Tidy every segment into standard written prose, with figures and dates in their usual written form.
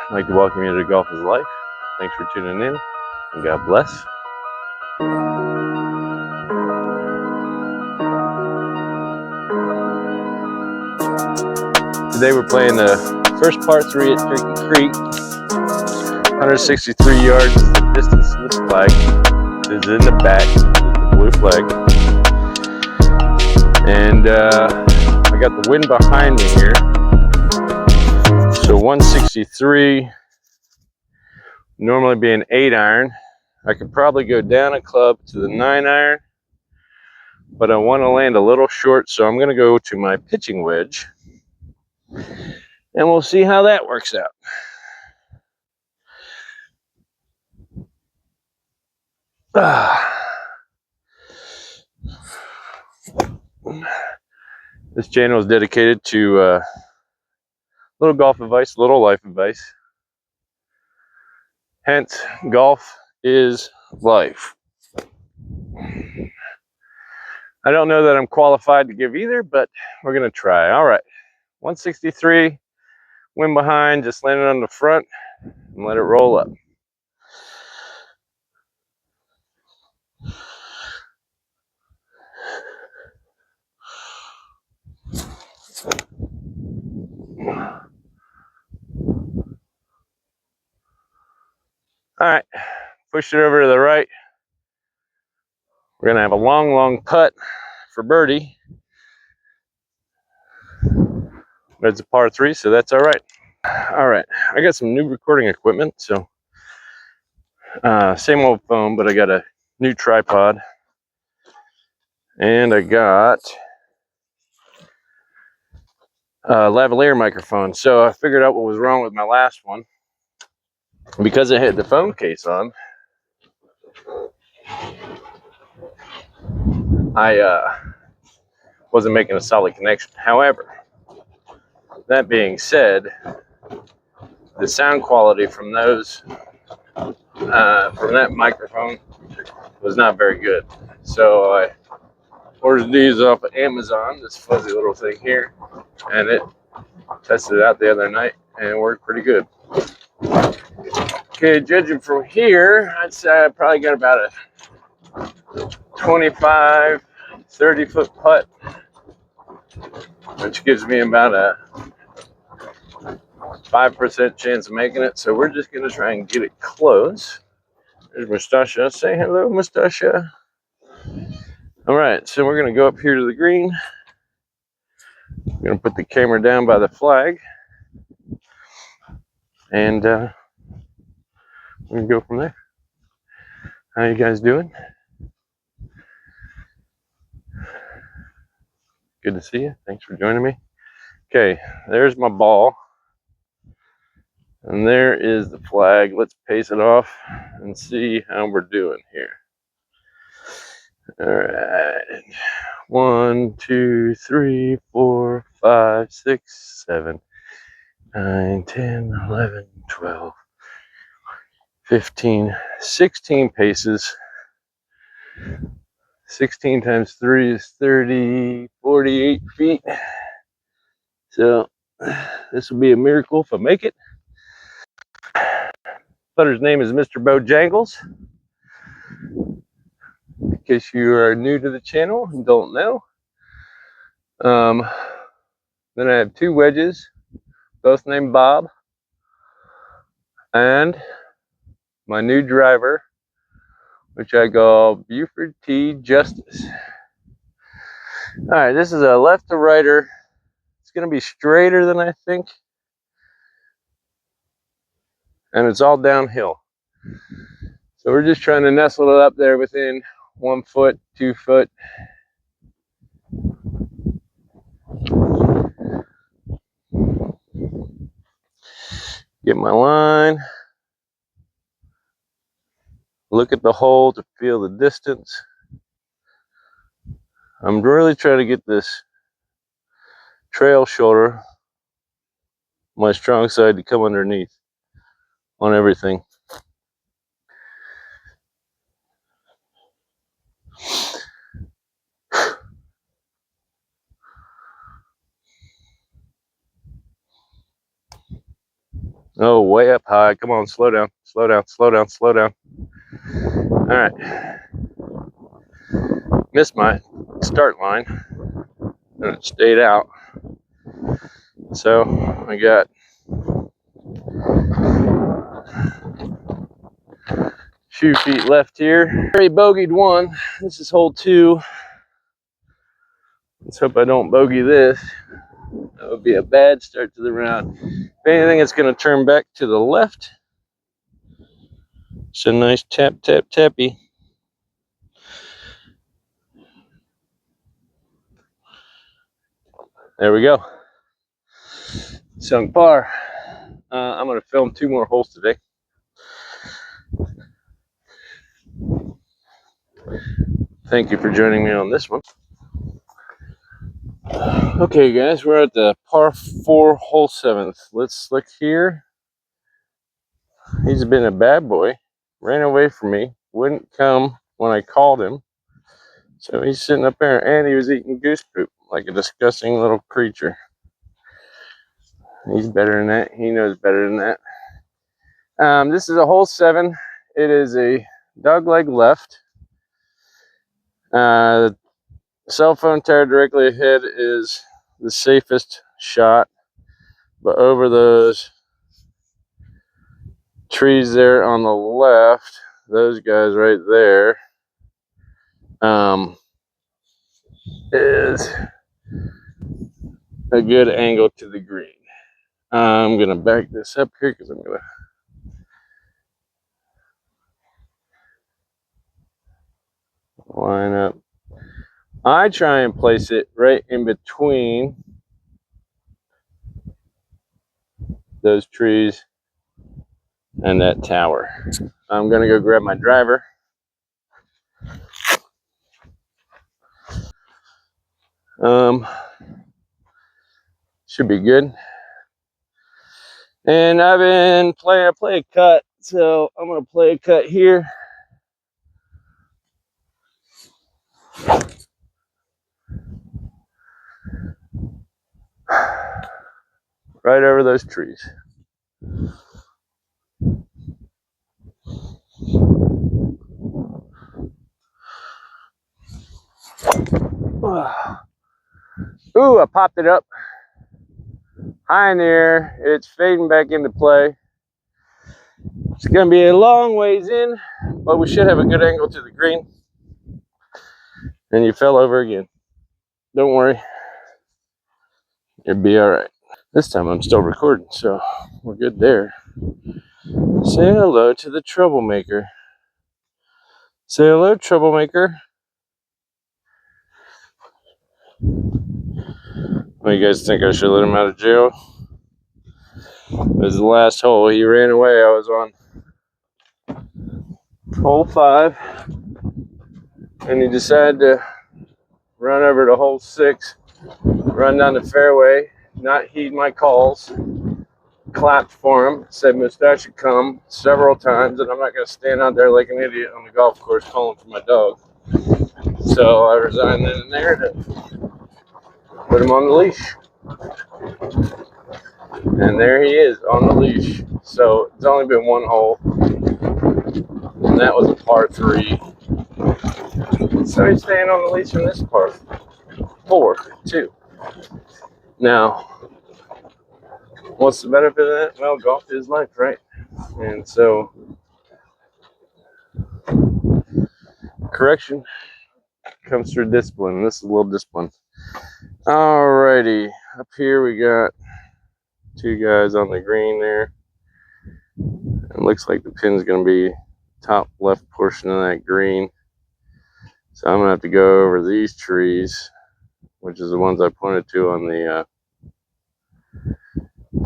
I'd like to welcome you to Golf is Life. Thanks for tuning in, and God bless. Today we're playing the first par 3 at Turkey Creek. 163 yards is the distance to the flag. This is in the back, the blue flag. And I got the wind behind me here. So 163, normally be an 8-iron. I could probably go down a club to the 9-iron, but I want to land a little short, so I'm going to go to my pitching wedge. And we'll see how that works out. This channel is dedicated to little golf advice, little life advice. Hence, golf is life. I don't know that I'm qualified to give either, but we're going to try. All right, 163, wind behind, just landed on the front and let it roll up. All right, push it over to the right. We're going to have a long, long putt for birdie. But it's a par 3, so that's all right. All right, I got some new recording equipment, so same old phone, but I got a new tripod. And I got a lavalier microphone. So I figured out what was wrong with my last one. Because I had the phone case on, I wasn't making a solid connection. However, that being said, the sound quality from those, from that microphone was not very good. So I ordered these off of Amazon, this fuzzy little thing here, and it tested it out the other night and it worked pretty good. Okay, judging from here, I'd say I probably got about a 25, 30-foot putt, which gives me about a 5% chance of making it. So we're just going to try and get it close. There's Mustasha. Say hello, Mustasha. All right, so we're going to go up here to the green. I'm going to put the camera down by the flag. And we're going to go from there. How you guys doing? Good to see you. Thanks for joining me. Okay, there's my ball. And there is the flag. Let's pace it off and see how we're doing here. All right. 1, 2, 3, 4, 5, 6, 7, 9, 10, 11, 12, 15, 16 paces. 16 times 3 is 30, 48 feet. So this will be a miracle if I make it. Putter's name is Mr. Bojangles. In case you are new to the channel and don't know. Then I have 2 wedges, both named Bob. And my new driver, which I call Buford T. Justice. All right, this is a left to righter. It's going to be straighter than I think. And it's all downhill. So we're just trying to nestle it up there within 1 foot, 2 foot. Get my line. Look at the hole to feel the distance. I'm really trying to get this trail shoulder, my strong side, to come underneath on everything. Oh, way up high. Come on, slow down, slow down, slow down, slow down. All right. Missed my start line and it stayed out. So I got a few feet left here. Already bogeyed one. This is hole 2. Let's hope I don't bogey this. That would be a bad start to the round. If anything, it's going to turn back to the left. It's a nice tap, tap, tappy. There we go. Sunk par. I'm going to film 2 more holes today. Thank you for joining me on this one. Okay, guys, we're at the par 4, hole 7th. Let's look here. He's been a bad boy. Ran away from me. Wouldn't come when I called him. So he's sitting up there, and he was eating goose poop like a disgusting little creature. He's better than that. He knows better than that. This is a hole 7. It is a dogleg left. Cell phone tower directly ahead is the safest shot, but over those trees there on the left, those guys right there, is a good angle to the green. I'm gonna back this up here because I'm gonna line up. I try and place it right in between those trees and that tower. I'm gonna go grab my driver. Should be good. And I've been playing, I play a cut, so I'm gonna play a cut here. Right over those trees. Ooh, I popped it up high in the air. It's fading back into play. It's gonna be a long ways in, but we should have a good angle to the green. And you fell over again. Don't worry, you'll be all right. This time I'm still recording, so we're good there. Say hello to the troublemaker. Say hello, troublemaker. What do you guys think? I should let him out of jail? It was the last hole. He ran away. I was on hole 5, and he decided to run over to hole 6, run down the fairway, not heed my calls. Clapped for him, said Mustache should come several times, and I'm not going to stand out there like an idiot on the golf course calling for my dog. So I resigned then and there to put him on the leash. And there he is on the leash. So it's only been 1 hole, and that was a par 3. So he's staying on the leash in this par 4 too. Now, what's the benefit of that? Well, golf is life, right? And so, correction comes through discipline. This is a little discipline. Alrighty, up here we got 2 guys on the green there. It looks like the pin's going to be top left portion of that green. So I'm going to have to go over these trees, which is the ones I pointed to on the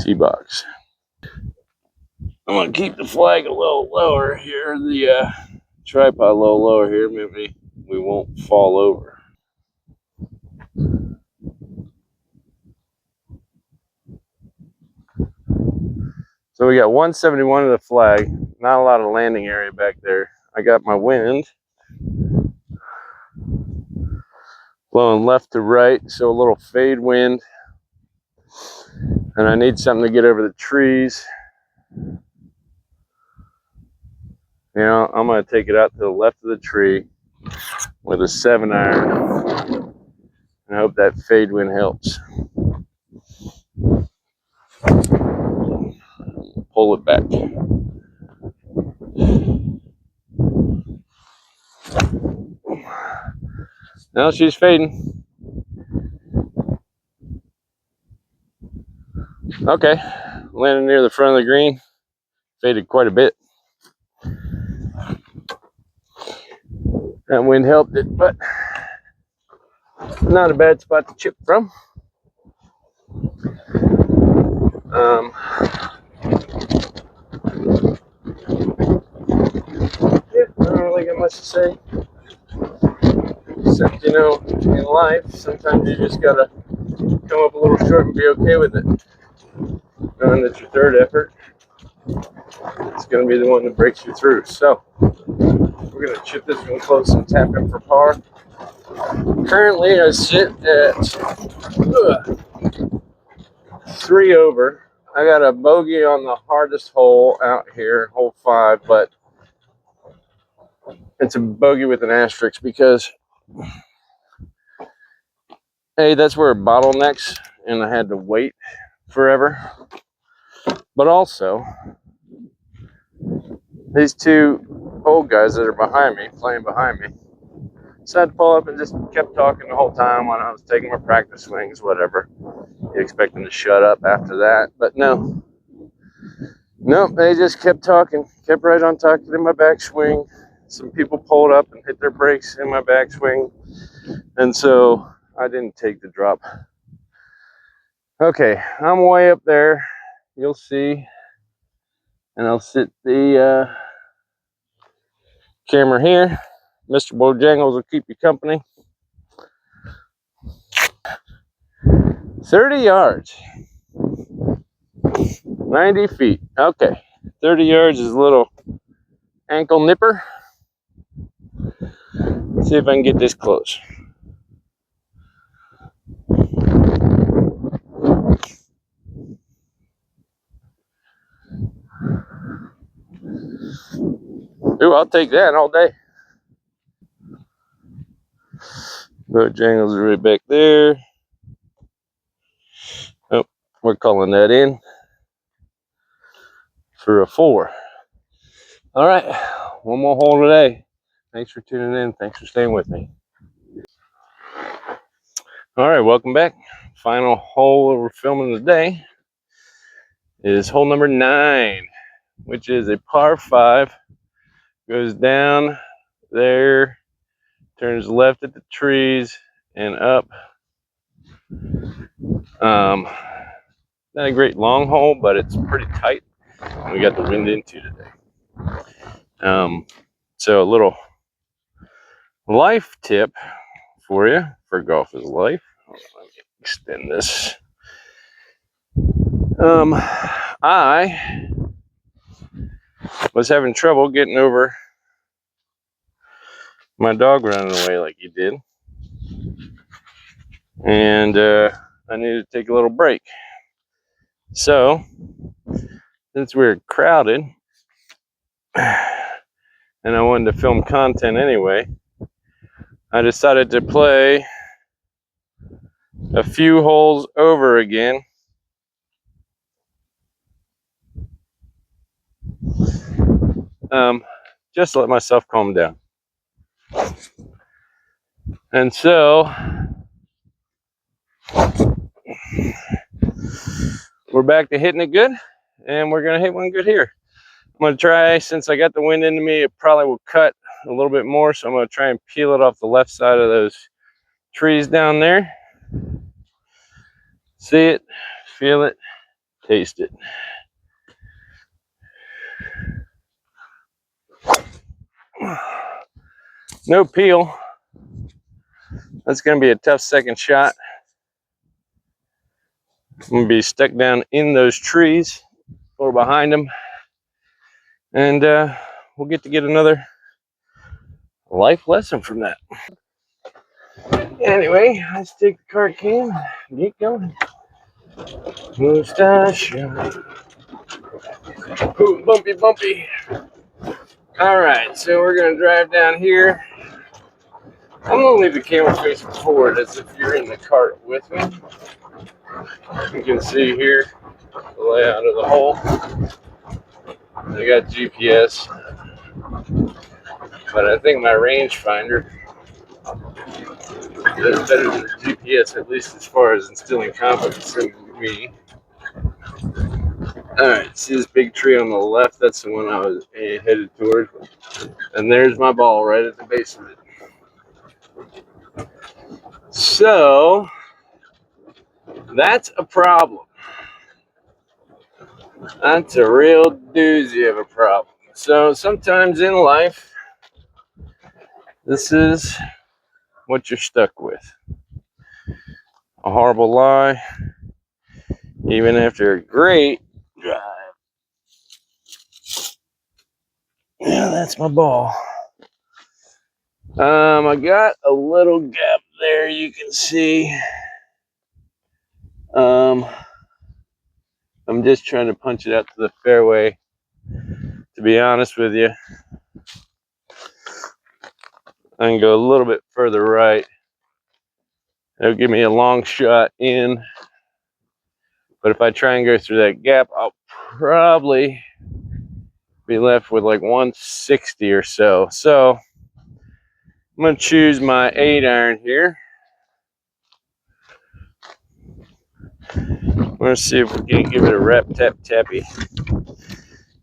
tee box. I'm going to keep the flag a little lower here, the tripod a little lower here. Maybe we won't fall over. So we got 171 of the flag. Not a lot of landing area back there. I got my wind blowing left to right, so a little fade wind. And I need something to get over the trees. You know, I'm going to take it out to the left of the tree with a 7-iron and hope that fade wind helps. Pull it back. Now she's fading. Okay, landing near the front of the green. Faded quite a bit. That wind helped it, but not a bad spot to chip from. Yeah, I don't really got much to say. Except, you know, in life, sometimes you just gotta come up a little short and be okay with it. Knowing that your third effort is gonna be the one that breaks you through. So, we're gonna chip this one close and tap in for par. Currently, I sit at 3 over. I got a bogey on the hardest hole out here, hole 5, but it's a bogey with an asterisk because, hey, that's where it bottlenecks and I had to wait forever. But also, these two old guys that are behind me, playing behind me, decided to pull up and just kept talking the whole time when I was taking my practice swings, whatever. You expect them to shut up after that, but no. Nope, they just kept talking, kept right on talking in my backswing. Some people pulled up and hit their brakes in my backswing, and so I didn't take the drop. Okay, I'm way up there. You'll see, and I'll sit the camera here. Mr. Bojangles will keep you company. 30 yards, 90 feet. Okay, 30 yards is a little ankle nipper. Let's see if I can get this close. Ooh, I'll take that all day. Bojangles is right back there. Oh, we're calling that in for a 4. All right, one more hole today. Thanks for tuning in. Thanks for staying with me. All right, welcome back. Final hole that we're filming today is hole number 9, which is a par 5. Goes down there, turns left at the trees and up. Not a great long hole, but it's pretty tight. We got the wind into today. So a little life tip for you for golf is life. Let me extend this. I was having trouble getting over my dog running away like he did, and I needed to take a little break. So since we were crowded and I wanted to film content anyway, I decided to play a few holes over again. Just to let myself calm down. And so we're back to hitting it good, and we're gonna hit one good here. I'm gonna try, since I got the wind into me, it probably will cut a little bit more, so I'm gonna try and peel it off the left side of those trees down there. See it, feel it, taste it. No peel. That's gonna be a tough second shot. I'm gonna be stuck down in those trees or behind them, and we'll get another life lesson from that. Anyway, let's take the cart cam and get going. Mustache. Ooh, bumpy, bumpy. All right, so we're gonna drive down here. I'm gonna leave the camera facing forward as if you're in the cart with me. You can see here the layout of the hole. I got GPS, but I think my rangefinder is better than the GPS, at least as far as instilling confidence in me. All right, see this big tree on the left? That's the one I was headed toward. And there's my ball right at the base of it. So that's a problem. That's a real doozy of a problem. So sometimes in life, this is what you're stuck with. A horrible lie, even after a great drive. Yeah, that's my ball. I got a little gap there, you can see. I'm just trying to punch it out to the fairway, to be honest with you. I can go a little bit further right. It'll give me a long shot in. But if I try and go through that gap, I'll probably be left with like 160 or so. So I'm going to choose my 8-iron here. I'm going to see if we can give it a rap tap tappy.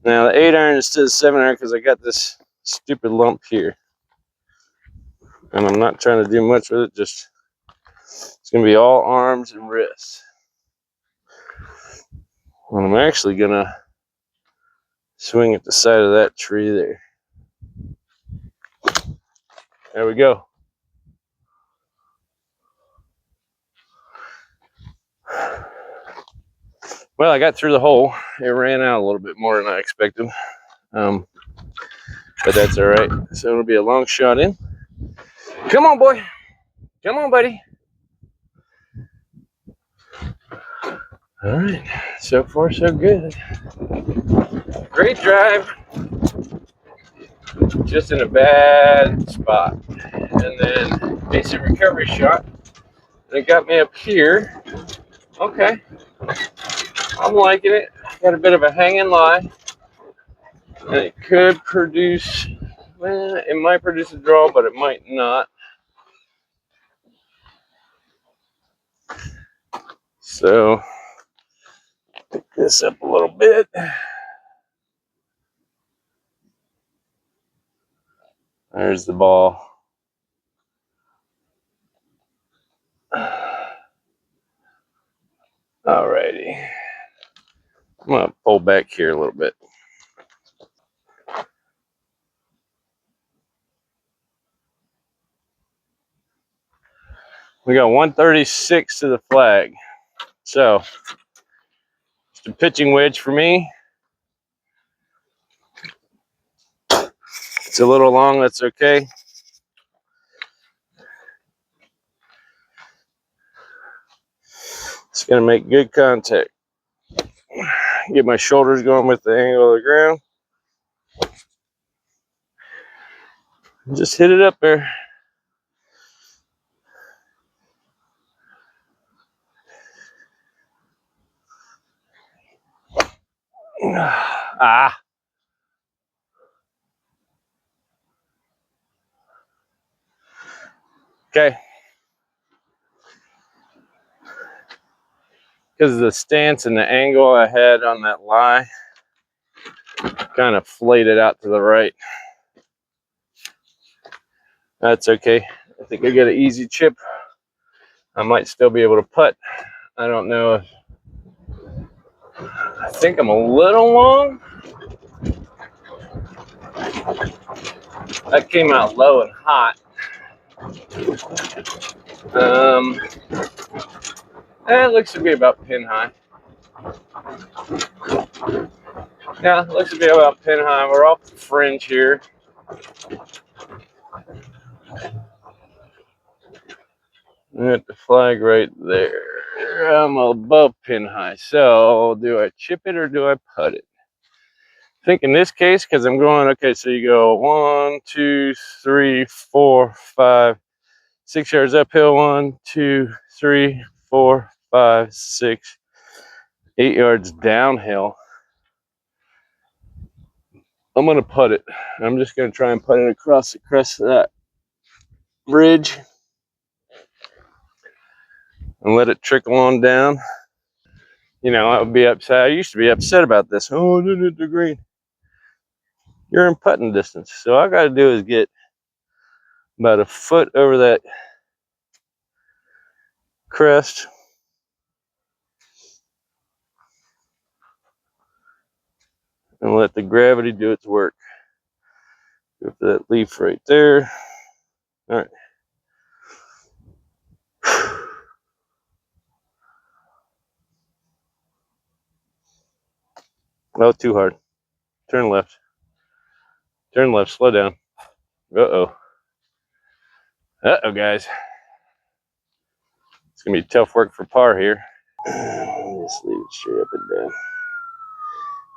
Now the 8-iron instead of 7-iron because I got this stupid lump here. And I'm not trying to do much with it, just it's going to be all arms and wrists. And I'm actually going to swing at the side of that tree there. There we go. Well, I got through the hole. It ran out a little bit more than I expected. But that's all right. So it'll be a long shot in. Come on, boy. Come on, buddy. All right. So far, so good. Great drive. Just in a bad spot. And then decent recovery shot. And it got me up here. Okay. I'm liking it. Got a bit of a hanging lie. And it could produce, well, it might produce a draw, but it might not. So, pick this up a little bit. There's the ball. Alrighty. I'm going to pull back here a little bit. We got 136 to the flag. So, it's a pitching wedge for me. It's a little long, that's okay. It's going to make good contact. Get my shoulders going with the angle of the ground. Just hit it up there. Ah. Okay. Because of the stance and the angle I had on that lie, kind of flayed it out to the right. That's okay. I think I got an easy chip. I might still be able to putt. I don't know if, I think I'm a little long. That came out low and hot. It looks to be about pin high. Yeah, it looks to be about pin high. We're off the fringe here. At the flag right there. I'm above pin high. So do I chip it or do I putt it? think in this case, because I'm going, okay, so you go 1, 2, 3, 4, 5, 6 yards uphill, 1, 2, 3, 4, 5, 6, 8 yards downhill. I'm gonna putt it. I'm just gonna try and putt it across the crest of that bridge and let it trickle on down. You know, I would be upset. I used to be upset about this. Oh, I didn't hit the green. You're in putting distance. So all I got to do is get about a foot over that crest. And let the gravity do its work. Go for that leaf right there. All right. Oh, too hard. Turn left. Turn left. Slow down. Uh-oh. Uh-oh, guys. It's going to be tough work for par here. Just leave it straight up and down.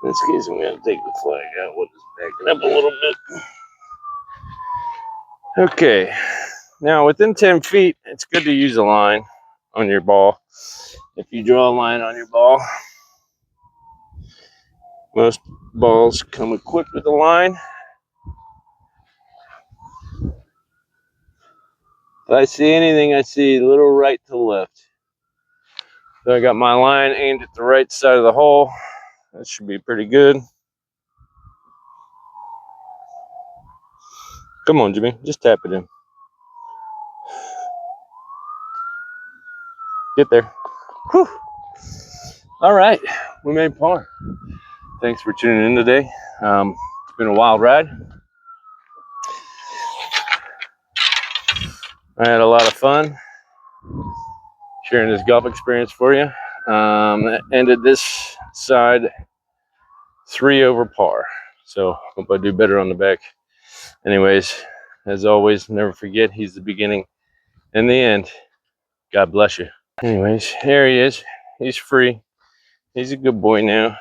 In this case, I'm going to take the flag out. We'll just back it up a little bit. Okay. Now, within 10 feet, it's good to use a line on your ball. If you draw a line on your ball, most balls come equipped with a line. If I see anything, I see a little right to left. So I got my line aimed at the right side of the hole. That should be pretty good. Come on, Jimmy, just tap it in. Get there. Whew. All right, we made par. Thanks for tuning in today. It's been a wild ride. I had a lot of fun sharing this golf experience for you. Ended this side 3 over par. So hope I do better on the back. Anyways, as always, never forget he's the beginning and the end. God bless you. Anyways, here he is. He's free. He's a good boy now.